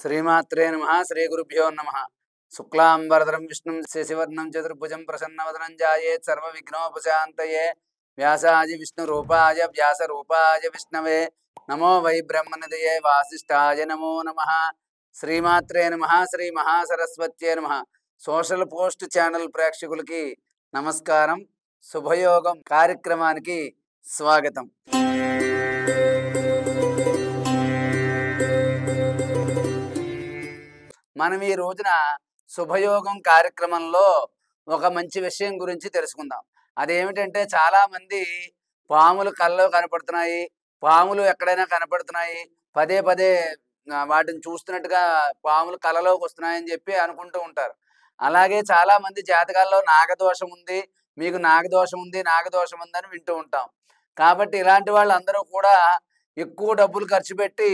శ్రీమాత్రే నమః శ్రీ గురుభ్యో నమః శుక్లాంబరధరం విష్ణుం శశివర్ణం చతుర్భుజం ప్రసన్నవదనం ధ్యాయేత్ సర్వ విఘ్నోపశాంతయే వ్యాసాయ విష్ణు రూపాయ వ్యాస రూపాయ విష్ణవే నమో వై బ్రహ్మనిధయే వాసిష్ఠాయ నమో నమః శ్రీమాత్రే నమః శ్రీ మహాసరస్వత్యే నమః సోషల్ పోస్ట్ ఛానల్ ప్రేక్షకులకి నమస్కారం. శుభయోగం కార్యక్రమానికి స్వాగతం. మనం ఈ రోజున శుభయోగం కార్యక్రమంలో ఒక మంచి విషయం గురించి తెలుసుకుందాం. అదేమిటంటే, చాలా మంది పాములు కళ్ళలో కనపడుతున్నాయి, పాములు ఎక్కడైనా కనపడుతున్నాయి, పదే పదే వాటిని చూస్తున్నట్టుగా పాములు కళ్ళలోకి వస్తున్నాయని చెప్పి అనుకుంటూ ఉంటారు. అలాగే చాలా మంది జాతకాల్లో నాగదోషం ఉంది, మీకు నాగదోషం ఉంది, నాగదోషం ఉందని వింటూ ఉంటాం. కాబట్టి ఇలాంటి వాళ్ళందరూ కూడా ఎక్కువ డబ్బులు ఖర్చు పెట్టి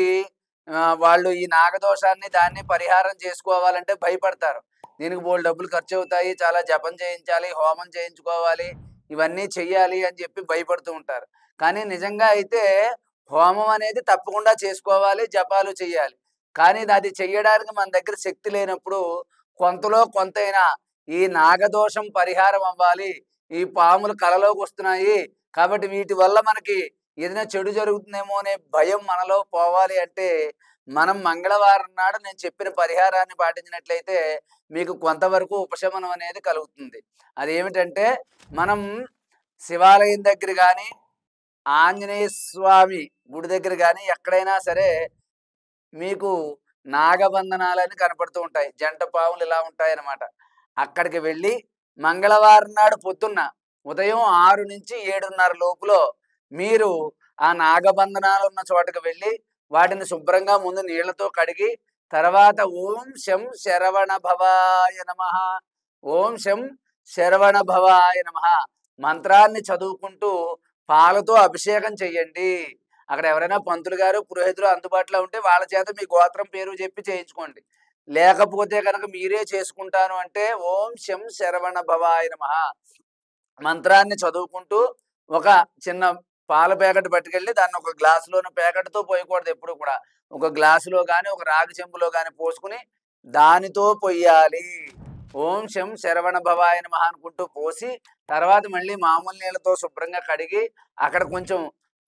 వాళ్ళు ఈ నాగదోషాన్ని దాన్ని పరిహారం చేసుకోవాలంటే భయపడతారు. దీనికి బోల్డు డబ్బులు ఖర్చు అవుతాయి, చాలా జపం చేయించాలి, హోమం చేయించుకోవాలి, ఇవన్నీ చెయ్యాలి అని చెప్పి భయపడుతూ ఉంటారు. కానీ నిజంగా అయితే హోమం అనేది తప్పకుండా చేసుకోవాలి, జపాలు చెయ్యాలి. కానీ అది చెయ్యడానికి మన దగ్గర శక్తి లేనప్పుడు కొంతలో కొంతైనా ఈ నాగదోషం పరిహారం అవ్వాలి, ఈ పాములు కలలోకి వస్తున్నాయి కాబట్టి వీటి వల్ల మనకి ఏదైనా చెడు జరుగుతుందేమో అనే భయం మనలో పోవాలి అంటే మనం మంగళవారం నాడు నేను చెప్పిన పరిహారాన్ని పాటించినట్లయితే మీకు కొంతవరకు ఉపశమనం అనేది కలుగుతుంది. అదేమిటంటే, మనం శివాలయం దగ్గర కానీ, ఆంజనేయ స్వామి గుడి దగ్గర కానీ ఎక్కడైనా సరే మీకు నాగబంధనాలని కనపడుతూ ఉంటాయి. జంట పాములు ఇలా ఉంటాయి అన్నమాట. అక్కడికి వెళ్ళి మంగళవారం నాడు పొద్దున్న ఉదయం 6 నుంచి 7:30 లోపులో మీరు ఆ నాగబంధనాలు ఉన్న చోటకు వెళ్ళి వాటిని శుభ్రంగా ముందు నీళ్లతో కడిగి, తర్వాత ఓం శం శరవణ భవాయ నమః, ఓం శం శరవణ భవాయ నమః మంత్రాన్ని చదువుకుంటూ పాలతో అభిషేకం చెయ్యండి. అక్కడ ఎవరైనా పంతులు గారు, పురోహితులు అందుబాటులో ఉంటే వాళ్ళ చేత మీ గోత్రం పేరు చెప్పి చేయించుకోండి. లేకపోతే కనుక మీరే చేసుకుంటాను అంటే ఓం శం శరవణ భవాయ నమః మంత్రాన్ని చదువుకుంటూ ఒక చిన్న పాల ప్యాకెట్ పట్టుకెళ్ళి దాన్ని ఒక గ్లాసులోని ప్యాకెట్తో పోయకూడదు. ఎప్పుడు కూడా ఒక గ్లాసులో కానీ ఒక రాగి చెంబులో కానీ పోసుకుని దానితో పొయ్యాలి. ఓం శం శరవణ భవాయ నమః అనుకుంటూ పోసి, తర్వాత మళ్ళీ మామూలు నీళ్ళతో శుభ్రంగా కడిగి అక్కడ కొంచెం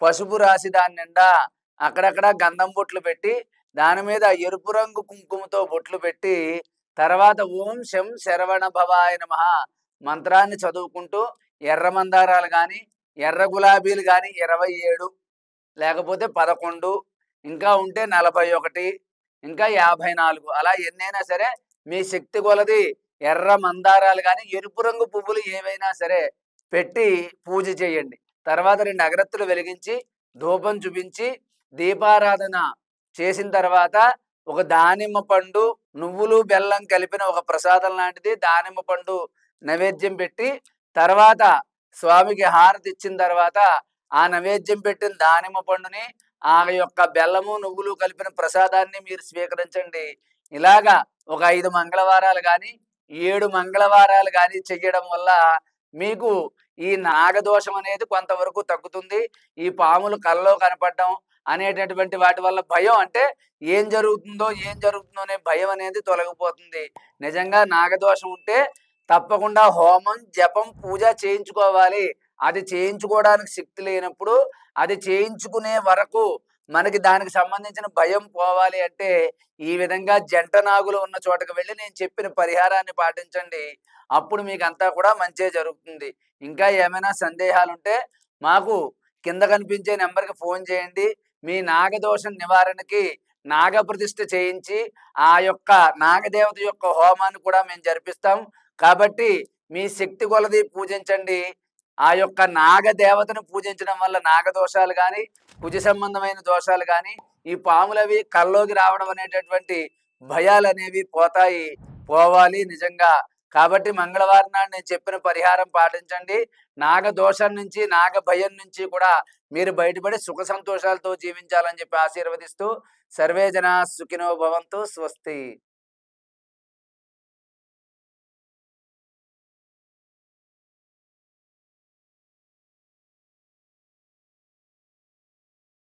పసుపు రాసి దాని నిండా అక్కడక్కడ గంధం బొట్లు పెట్టి దాని మీద ఎరుపు రంగు కుంకుమతో బొట్లు పెట్టి, తర్వాత ఓం శం శరవణ భవాయ నమః మంత్రాన్ని చదువుకుంటూ ఎర్ర మందారాలు కానీ, ఎర్ర గులాబీలు కానీ 27 లేకపోతే 11 ఇంకా ఉంటే 41 ఇంకా 54 అలా ఎన్నైనా సరే మీ శక్తి కొలది ఎర్ర మందారాలు కానీ, ఎరుపు రంగు పువ్వులు ఏవైనా సరే పెట్టి పూజ చేయండి. తర్వాత 2 అగరత్తులు వెలిగించి ధూపం చూపించి దీపారాధన చేసిన తర్వాత ఒక దానిమ్మ పండు, నువ్వులు బెల్లం కలిపిన ఒక ప్రసాదం లాంటిది దానిమ్మ పండు నైవేద్యం పెట్టి, తర్వాత స్వామికి హారతి ఇచ్చిన తర్వాత ఆ నైవేద్యం పెట్టిన దానిమ్మ పండుని, ఆ యొక్క బెల్లము నువ్వులు కలిపిన ప్రసాదాన్ని మీరు స్వీకరించండి. ఇలాగా ఒక 5 మంగళవారాలు కానీ 7 మంగళవారాలు కానీ చెయ్యడం వల్ల మీకు ఈ నాగదోషం అనేది కొంతవరకు తగ్గుతుంది. ఈ పాములు కళ్ళలో కనపడడం అనేటటువంటి వాటి వల్ల భయం, అంటే ఏం జరుగుతుందో అనే భయం అనేది తొలగిపోతుంది. నిజంగా నాగదోషం ఉంటే తప్పకుండా హోమం, జపం, పూజ చేయించుకోవాలి. అది చేయించుకోవడానికి శక్తి లేనప్పుడు అది చేయించుకునే వరకు మనకి దానికి సంబంధించిన భయం పోవాలి అంటే ఈ విధంగా జంట నాగులు ఉన్న చోటకు వెళ్ళి నేను చెప్పిన పరిహారాన్ని పాటించండి. అప్పుడు మీకు అంతా కూడా మంచే జరుగుతుంది. ఇంకా ఏమైనా సందేహాలుంటే మాకు కింద కనిపించే నెంబర్కి ఫోన్ చేయండి. మీ నాగదోషం నివారణకి నాగప్రతిష్ఠ చేయించి ఆ యొక్క నాగదేవత యొక్క హోమాన్ని కూడా మేము జరిపిస్తాం. కాబట్టి మీ శక్తి కొలది పూజించండి. ఆ యొక్క నాగదేవతను పూజించడం వల్ల నాగదోషాలు కానీ, కుజ సంబంధమైన దోషాలు కానీ, ఈ పాములవి కల్లోకి రావడం అనేటటువంటి భయాలు అనేవి పోవాలి నిజంగా. కాబట్టి మంగళవారం నాడు నేను చెప్పిన పరిహారం పాటించండి. నాగదోషం నుంచి, నాగ భయం నుంచి కూడా మీరు బయటపడి సుఖ సంతోషాలతో జీవించాలని చెప్పి ఆశీర్వదిస్తూ సర్వే జనా సుఖినో భవంతు. స్వస్తి.